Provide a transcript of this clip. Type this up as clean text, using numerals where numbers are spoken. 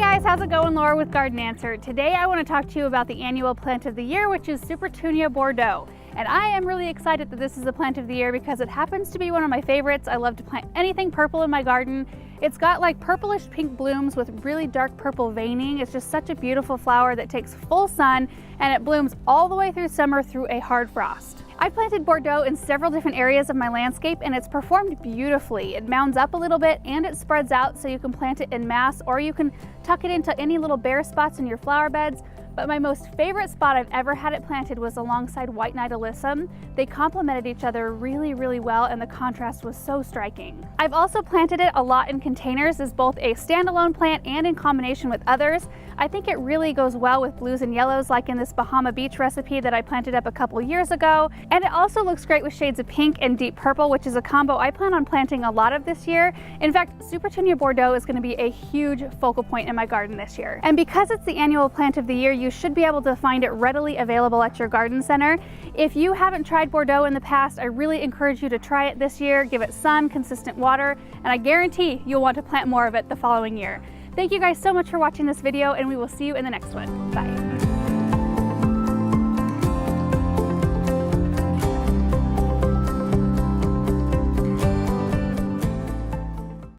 guys, how's it going? Laura with Garden Answer. Today I want to talk to you about the annual plant of the year, which is Supertunia Bordeaux. And I am really excited that this is the plant of the year because it happens to be one of my favorites. I love to plant anything purple in my garden. It's got like purplish pink blooms with really dark purple veining. It's just such a beautiful flower that takes full sun and it blooms all the way through summer through a hard frost. I planted Bordeaux in several different areas of my landscape and it's performed beautifully. It mounds up a little bit and it spreads out so you can plant it in mass or you can tuck it into any little bare spots in your flower beds. But my most favorite spot I've ever had it planted was alongside White Knight Alyssum. They complemented each other really well and the contrast was so striking. I've also planted it a lot in containers as both a standalone plant and in combination with others. I think it really goes well with blues and yellows like in this Bahama Beach recipe that I planted up a couple years ago. And it also looks great with shades of pink and deep purple, which is a combo I plan on planting a lot of this year. In fact, Supertunia Bordeaux is going to be a huge focal point in my garden this year. And because it's the annual plant of the year, you should be able to find it readily available at your garden center. If you haven't tried Bordeaux in the past, I really encourage you to try it this year. Give it sun, consistent water, and I guarantee you'll want to plant more of it the following year. Thank you guys so much for watching this video, and we will see you in the next one. Bye.